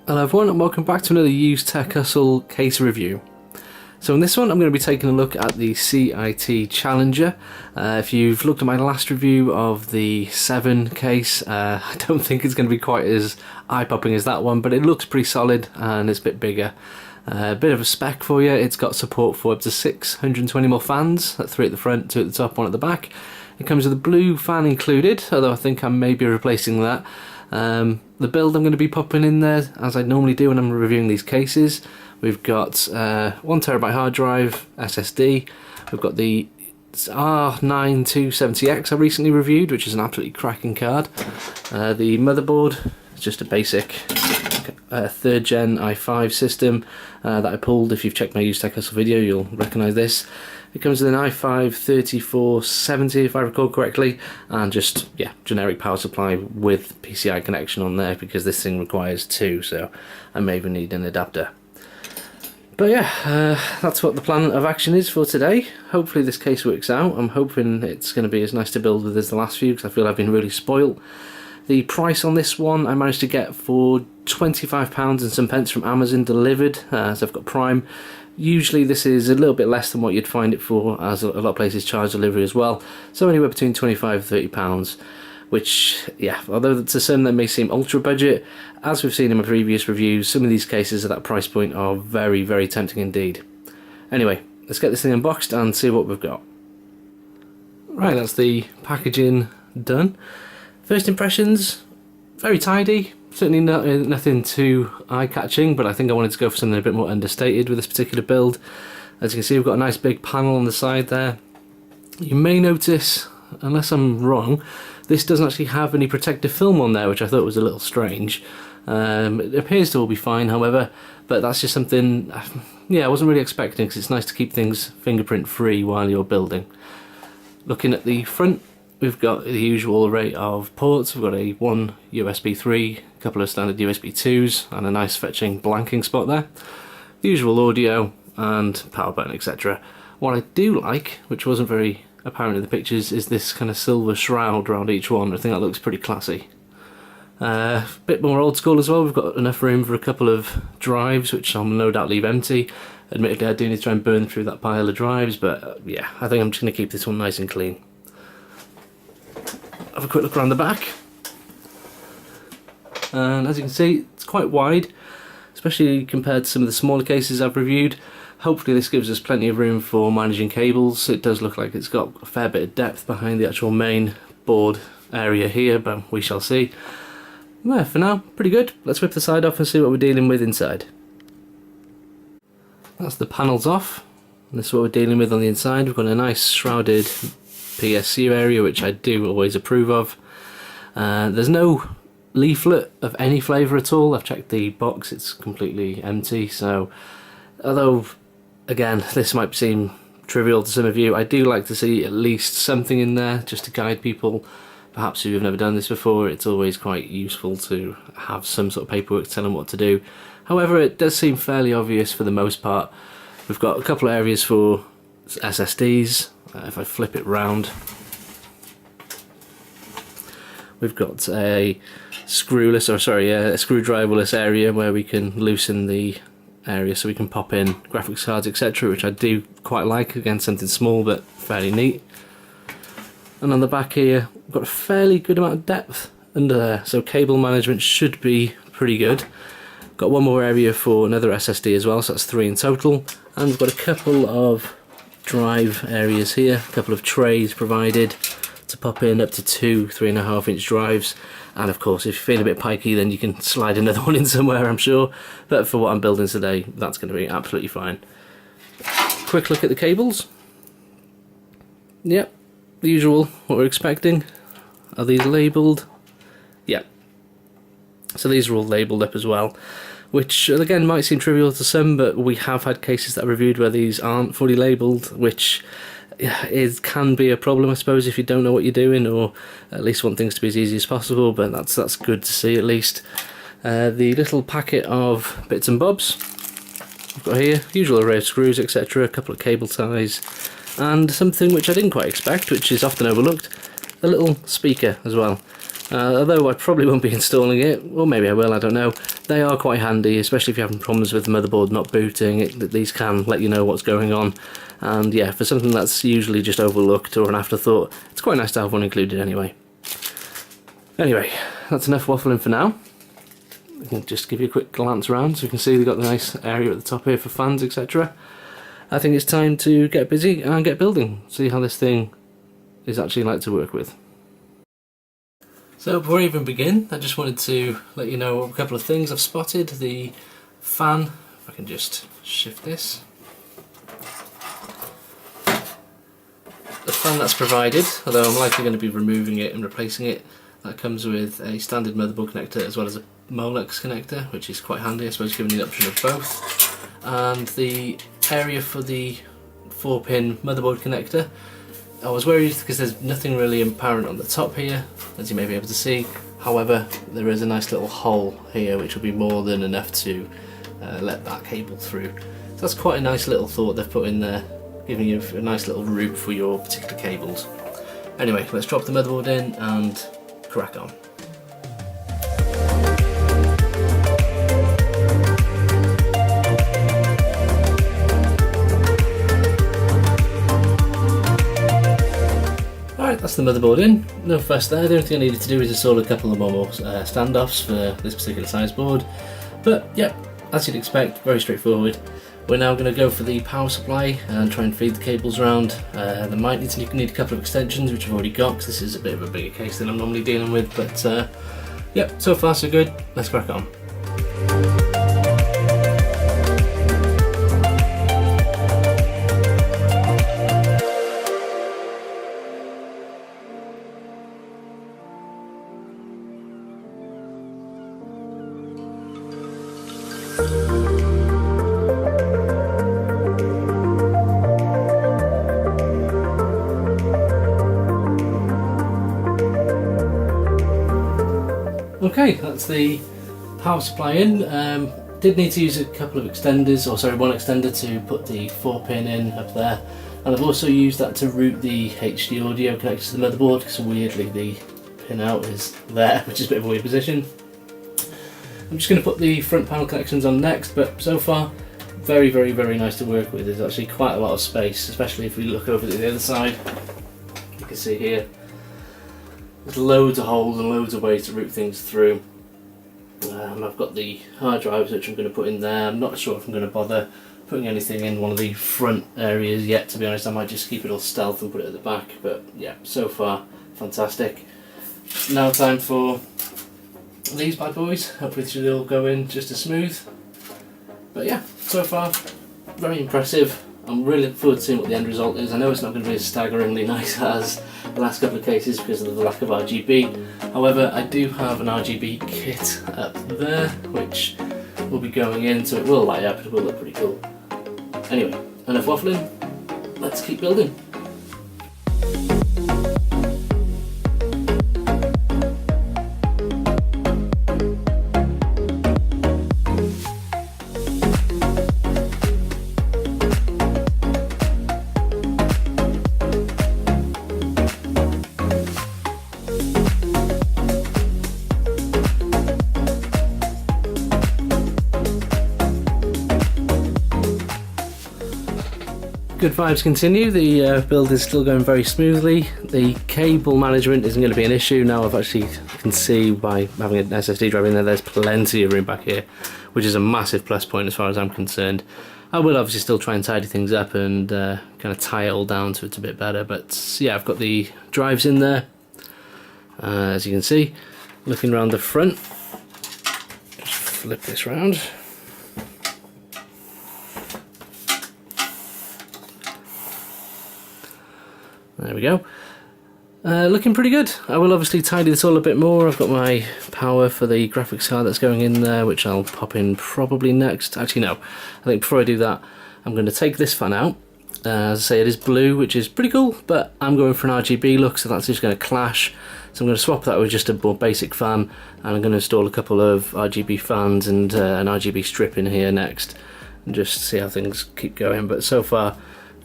Hello everyone and welcome back to another used tech hustle case review. So in this one I'm going to be taking a look at the CIT Challenger. If you've looked at my last review of the 7 case, I don't think it's going to be quite as eye-popping as that one, but it looks pretty solid and it's a bit bigger. A bit of a spec for you. It's got support for up to 620mm fans, 3 at the front, 2 at the top, 1 at the back. It comes with a blue fan included, although I think I may be replacing that. The build I'm going to be popping in there, as I normally do when I'm reviewing these cases. We've got 1TB hard drive SSD. We've got the R9270X I recently reviewed, which is an absolutely cracking card. The motherboard is just a basic 3rd gen i5 system that I pulled. If you've checked my used tech hustle video, you'll recognise this. It comes with an i5 3470 if I recall correctly, and just, yeah, generic power supply with PCI connection on there because this thing requires 2, so I may even need an adapter. But yeah, that's what the plan of action is for today. Hopefully this case works out. I'm hoping it's going to be as nice to build with as the last few because I feel I've been really spoilt. The price on this one I managed to get for £25 and some pence from Amazon delivered, so I've got Prime. Usually this is a little bit less than what you'd find it for, as a lot of places charge delivery as well, so anywhere between £25 and £30, which, yeah, although to some that may seem ultra budget, as we've seen in my previous reviews, some of these cases at that price point are very, very tempting indeed. Anyway, let's get this thing unboxed and see what we've got. Right, that's the packaging done. First impressions, very tidy. Certainly nothing too eye-catching, but I think I wanted to go for something a bit more understated with this particular build. As you can see, we've got a nice big panel on the side there. You may notice, unless I'm wrong, this doesn't actually have any protective film on there, which I thought was a little strange. It appears to all be fine, however, but that's just something, yeah, I wasn't really expecting, because it's nice to keep things fingerprint-free while you're building. Looking at the front, we've got the usual array of ports. We've got a 1 USB 3, a couple of standard USB 2s, and a nice fetching blanking spot there. The usual audio and power button, etc. What I do like, which wasn't very apparent in the pictures, is this kind of silver shroud around each one. I think that looks pretty classy. Bit more old school as well. We've got enough room for a couple of drives, which I'll no doubt leave empty. Admittedly, I do need to try and burn through that pile of drives, but yeah, I think I'm just going to keep this one nice and clean. Have a quick look around the back, and as you can see, it's quite wide, especially compared to some of the smaller cases I've reviewed. Hopefully this gives us plenty of room for managing cables. It does look like it's got a fair bit of depth behind the actual main board area here, but we shall see. Yeah, for now, pretty good. Let's whip the side off and see what we're dealing with inside. That's the panels off, and this is what we're dealing with on the inside. We've got a nice shrouded PSU area, which I do always approve of. There's no leaflet of any flavour at all. I've checked the box, it's completely empty, so although again this might seem trivial to some of you, I do like to see at least something in there just to guide people. Perhaps if you've never done this before, it's always quite useful to have some sort of paperwork telling what to do. However, it does seem fairly obvious for the most part. We've got a couple of areas for SSDs. If I flip it round, we've got a screwless, or sorry, a screwdriverless area where we can loosen the area so we can pop in graphics cards, etc., which I do quite like. Again, something small but fairly neat. And on the back here, we've got a fairly good amount of depth under there, so cable management should be pretty good. Got one more area for another SSD as well, so that's 3 in total, and we've got a couple of drive areas here, a couple of trays provided to pop in up to 2 3.5-inch drives, and of course if you feel a bit pikey then you can slide another one in somewhere, I'm sure, but for what I'm building today that's going to be absolutely fine. Quick look at the cables. Yep, the usual, what we're expecting. Are these labelled? Yep. So these are all labelled up as well, which again might seem trivial to some, but we have had cases that I reviewed where these aren't fully labelled, which can be a problem, I suppose, if you don't know what you're doing, or at least want things to be as easy as possible, but that's good to see at least. The little packet of bits and bobs I've got here, usual array of screws, etc., a couple of cable ties, and something which I didn't quite expect, which is often overlooked, a little speaker as well. Although I probably won't be installing it, or maybe I will, I don't know. They are quite handy, especially if you're having problems with the motherboard not booting. These can let you know what's going on. And yeah, for something that's usually just overlooked or an afterthought, it's quite nice to have one included anyway. Anyway, that's enough waffling for now. I can just give you a quick glance around so you can see they've got the nice area at the top here for fans, etc. I think it's time to get busy and get building, see how this thing is actually like to work with. So before I even begin, I just wanted to let you know a couple of things I've spotted. The fan, if I can just shift this. The fan that's provided, although I'm likely going to be removing it and replacing it, that comes with a standard motherboard connector as well as a Molex connector, which is quite handy, I suppose, giving you the option of both. And the area for the 4-pin motherboard connector, I was worried because there's nothing really apparent on the top here, as you may be able to see. However, there is a nice little hole here which will be more than enough to let that cable through. So that's quite a nice little thought they've put in there, giving you a nice little route for your particular cables. Anyway, let's drop the motherboard in and crack on. Alright, that's the motherboard in. No fuss there. The only thing I needed to do is install a couple of more standoffs for this particular size board. But yeah, as you'd expect, very straightforward. We're now going to go for the power supply and try and feed the cables around. There might need a couple of extensions, which I've already got, because this is a bit of a bigger case than I'm normally dealing with. But yeah, so far so good. Let's crack on. Okay, that's the power supply in. Did need to use a couple of extenders, or sorry, one extender to put the 4-pin in up there, and I've also used that to route the HD audio connected to the motherboard, because weirdly the pin out is there, which is a bit of a weird position. I'm just going to put the front panel connections on next, but so far very nice to work with. There's actually quite a lot of space, especially if we look over to the other side. You can see here there's loads of holes and loads of ways to route things through. I've got the hard drives which I'm going to put in there. I'm not sure if I'm going to bother putting anything in one of the front areas yet, to be honest. I might just keep it all stealth and put it at the back, but yeah, so far fantastic. Now time for these bad boys. Hopefully they should all go in just as smooth. But yeah, so far very impressive. I'm really looking forward to seeing what the end result is. I know it's not going to be as staggeringly nice as the last couple of cases because of the lack of RGB. However, I do have an RGB kit up there which will be going in, so it will light up, it will look pretty cool. Anyway, enough waffling, let's keep building. Good vibes continue, the build is still going very smoothly. The cable management isn't going to be an issue now. I've actually can see by having an SSD drive in there, there's plenty of room back here, which is a massive plus point as far as I'm concerned. I will obviously still try and tidy things up and kind of tie it all down so it's a bit better, but yeah, I've got the drives in there, as you can see. Looking around the front, just flip this round. There we go. Looking pretty good. I will obviously tidy this all a bit more. I've got my power for the graphics card that's going in there, which I'll pop in probably next. Actually no, I think before I do that I'm going to take this fan out. As I say, it is blue, which is pretty cool, but I'm going for an RGB look, so that's just going to clash. So I'm going to swap that with just a more basic fan, and I'm going to install a couple of RGB fans and an RGB strip in here next, and just see how things keep going. But so far,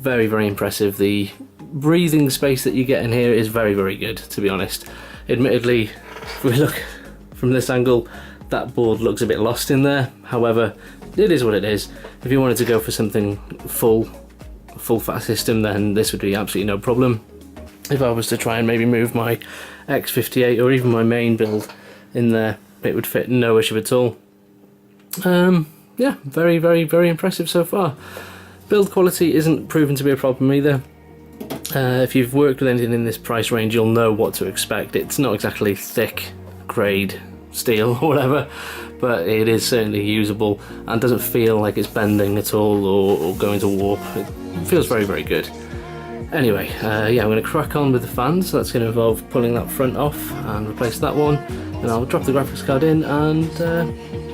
very, very impressive. The breathing space that you get in here is very, very good, to be honest. Admittedly, if we look from this angle, that board looks a bit lost in there. However, it is what it is. If you wanted to go for something full fat system, then this would be absolutely no problem. If I was to try and maybe move my X58 or even my main build in there, it would fit no issue at all. Yeah, very, very, very impressive so far. Build quality isn't proven to be a problem either. If you've worked with anything in this price range, you'll know what to expect. It's not exactly thick grade steel or whatever, but it is certainly usable and doesn't feel like it's bending at all or going to warp. It feels very, very good. Anyway, yeah, I'm going to crack on with the fans. So that's going to involve pulling that front off and replace that one. Then I'll drop the graphics card in and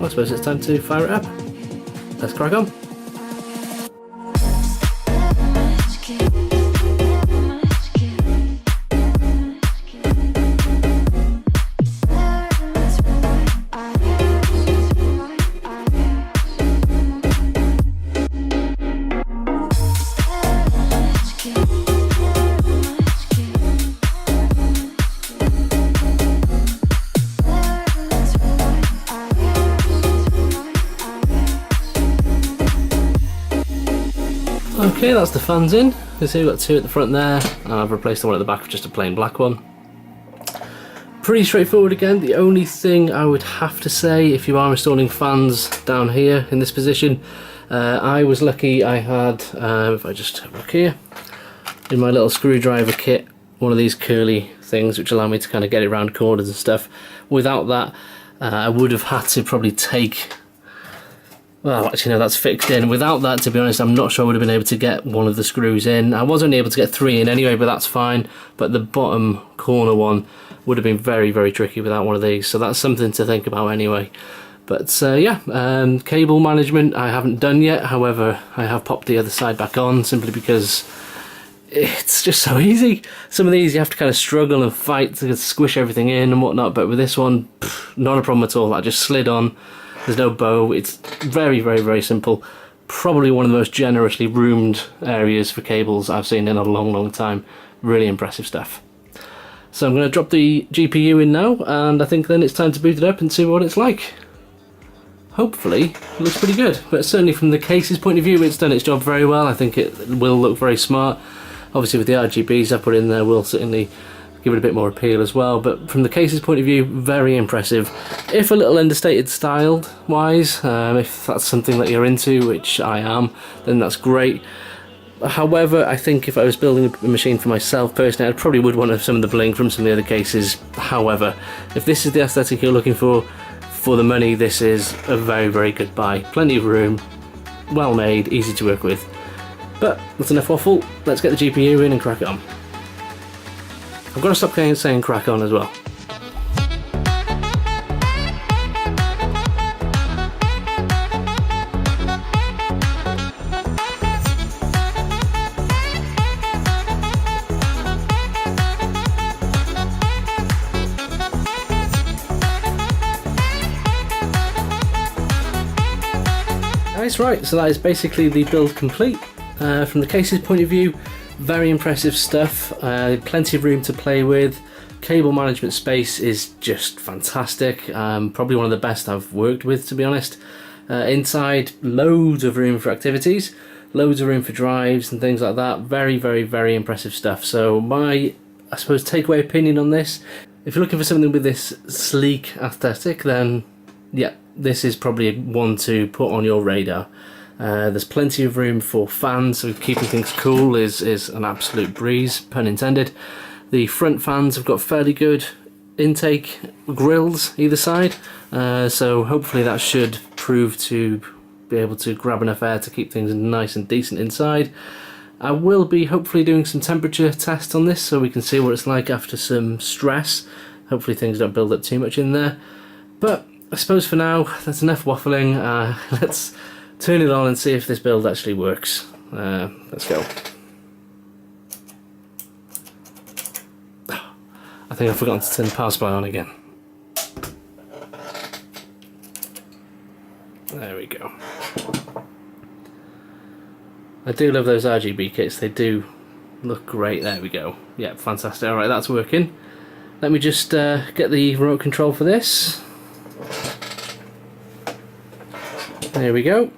I suppose it's time to fire it up. Let's crack on. Okay, that's the fans in. You can see we've got two at the front there, and I've replaced the one at the back with just a plain black one. Pretty straightforward again. The only thing I would have to say, if you are installing fans down here in this position, I was lucky I had, if I just have a look here, in my little screwdriver kit, one of these curly things which allow me to kind of get it around corners and stuff. Without that, I would have had to probably take... Well, actually no, that's fixed in. Without that, to be honest, I'm not sure I would have been able to get one of the screws in. I was only able to get 3 in anyway, but that's fine. But the bottom corner one would have been very, very tricky without one of these. So that's something to think about anyway. But yeah, cable management I haven't done yet. However, I have popped the other side back on simply because it's just so easy. Some of these you have to kind of struggle and fight to squish everything in and whatnot. But with this one, not a problem at all. I just slid on. There's no bow. It's very, very, very simple. Probably one of the most generously roomed areas for cables I've seen in a long, long time. Really impressive stuff. So I'm going to drop the GPU in now, and I think then it's time to boot it up and see what it's like. Hopefully, it looks pretty good. But certainly from the case's point of view, it's done its job very well. I think it will look very smart. Obviously with the RGBs I put in there, will certainly give it a bit more appeal as well, but from the case's point of view, very impressive. If a little understated styled wise, if that's something that you're into, which I am, then that's great. However, I think if I was building a machine for myself personally, I probably would want some of the bling from some of the other cases. However, if this is the aesthetic you're looking for the money, this is a very, very good buy. Plenty of room, well made, easy to work with. But that's enough waffle, let's get the GPU in and crack it on. I've got to stop saying crack on as well. Nice, right, so that is basically the build complete. From the case's point of view, very impressive stuff, plenty of room to play with. Cable management space is just fantastic, probably one of the best I've worked with, to be honest. Inside, loads of room for activities, loads of room for drives and things like that. Very, very, very impressive stuff. So my, I suppose, takeaway opinion on this, if you're looking for something with this sleek aesthetic, then yeah, this is probably one to put on your radar. There's plenty of room for fans, so keeping things cool is an absolute breeze, pun intended. The front fans have got fairly good intake grills either side, so hopefully that should prove to be able to grab enough air to keep things nice and decent inside. I will be hopefully doing some temperature tests on this so we can see what it's like after some stress. Hopefully things don't build up too much in there. But I suppose for now, that's enough waffling. Let's turn it on and see if this build actually works. Let's go. I think I've forgotten to turn the power supply on again. There we go. I do love those RGB kits, they do look great. There we go. Yeah, fantastic. Alright, that's working. Let me just get the remote control for this. There we go.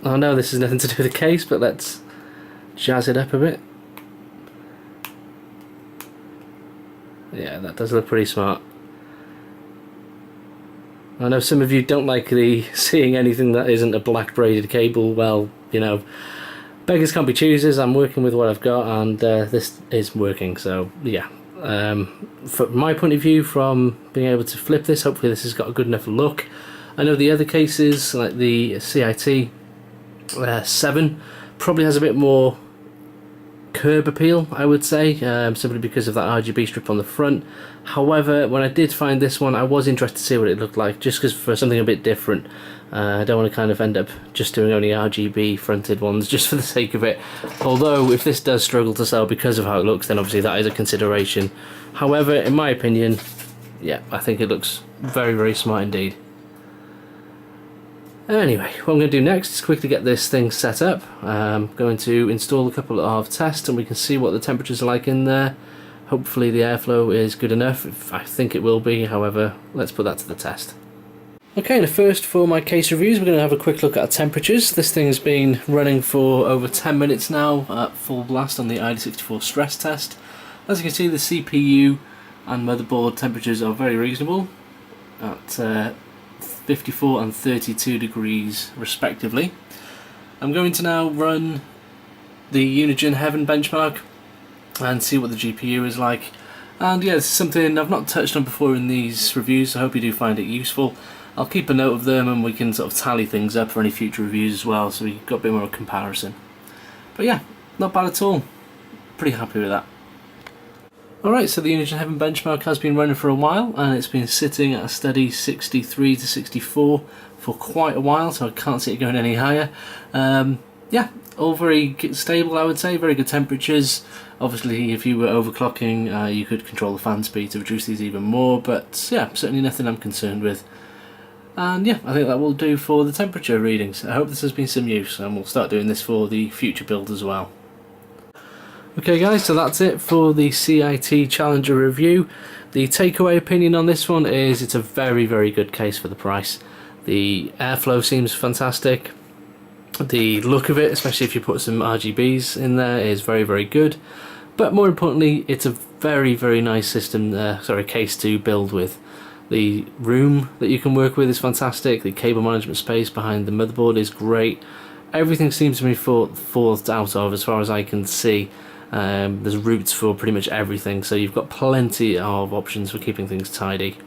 I know this has nothing to do with the case, but let's jazz it up a bit. Yeah, that does look pretty smart. I know some of you don't like the seeing anything that isn't a black braided cable. Well, you know, beggars can't be choosers. I'm working with what I've got, and this is working, so yeah. From my point of view, from being able to flip this, hopefully this has got a good enough look. I know the other cases, like the CIT 7, probably has a bit more curb appeal, I would say, simply because of that RGB strip on the front. However, when I did find this one, I was interested to see what it looked like, just because for something a bit different. I don't want to kind of end up just doing only RGB fronted ones just for the sake of it. Although if this does struggle to sell because of how it looks, then obviously that is a consideration. However, in my opinion, yeah, I think it looks very, very smart indeed. Anyway, what I'm going to do next is quickly get this thing set up. I'm going to install a couple of tests and we can see what the temperatures are like in there. Hopefully the airflow is good enough. I think it will be, however, let's put that to the test. Okay, first for my case reviews, we're going to have a quick look at temperatures. This thing has been running for over 10 minutes now at full blast on the ID64 stress test. As you can see, the CPU and motherboard temperatures are very reasonable at 54 and 32 degrees respectively. I'm going to now run the Unigine Heaven benchmark and see what the GPU is like. And yeah, it's something I've not touched on before in these reviews, so I hope you do find it useful. I'll keep a note of them and we can sort of tally things up for any future reviews as well, so we've got a bit more of a comparison. But yeah, not bad at all. Pretty happy with that. Alright, so the Unigine Heaven benchmark has been running for a while and it's been sitting at a steady 63 to 64 for quite a while, so I can't see it going any higher. Yeah, all very stable, I would say, very good temperatures. Obviously if you were overclocking you could control the fan speed to reduce these even more, but yeah, certainly nothing I'm concerned with. And yeah, I think that will do for the temperature readings. I hope this has been some use and we'll start doing this for the future build as well. Okay guys, so that's it for the CIT Challenger review. The takeaway opinion on this one is it's a very, very good case for the price. The airflow seems fantastic. The look of it, especially if you put some RGBs in there, is very, very good. But more importantly, it's a very, very nice system, case to build with. The room that you can work with is fantastic. The cable management space behind the motherboard is great. Everything seems to be thought out of as far as I can see. There's routes for pretty much everything, so you've got plenty of options for keeping things tidy.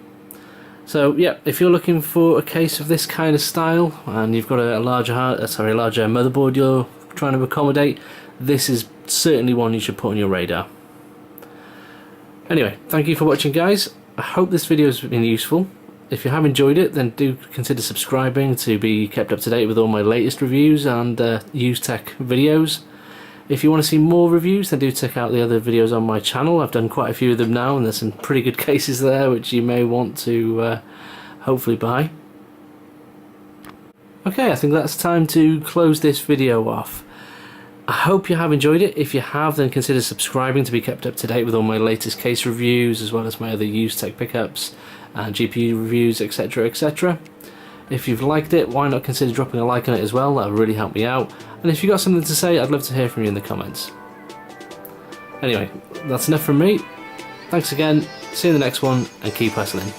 So yeah, if you're looking for a case of this kind of style and you've got a larger motherboard you're trying to accommodate, this is certainly one you should put on your radar. Anyway, thank you for watching guys. I hope this video has been useful. If you have enjoyed it, then do consider subscribing to be kept up to date with all my latest reviews and used tech videos. If you want to see more reviews, then do check out the other videos on my channel. I've done quite a few of them now and there's some pretty good cases there which you may want to hopefully buy. Okay, I think that's time to close this video off. I hope you have enjoyed it. If you have, then consider subscribing to be kept up to date with all my latest case reviews as well as my other used tech pickups and GPU reviews, etc, etc. If you've liked it, why not consider dropping a like on it as well? That would really help me out. And if you've got something to say, I'd love to hear from you in the comments. Anyway, that's enough from me. Thanks again, see you in the next one, and keep hustling.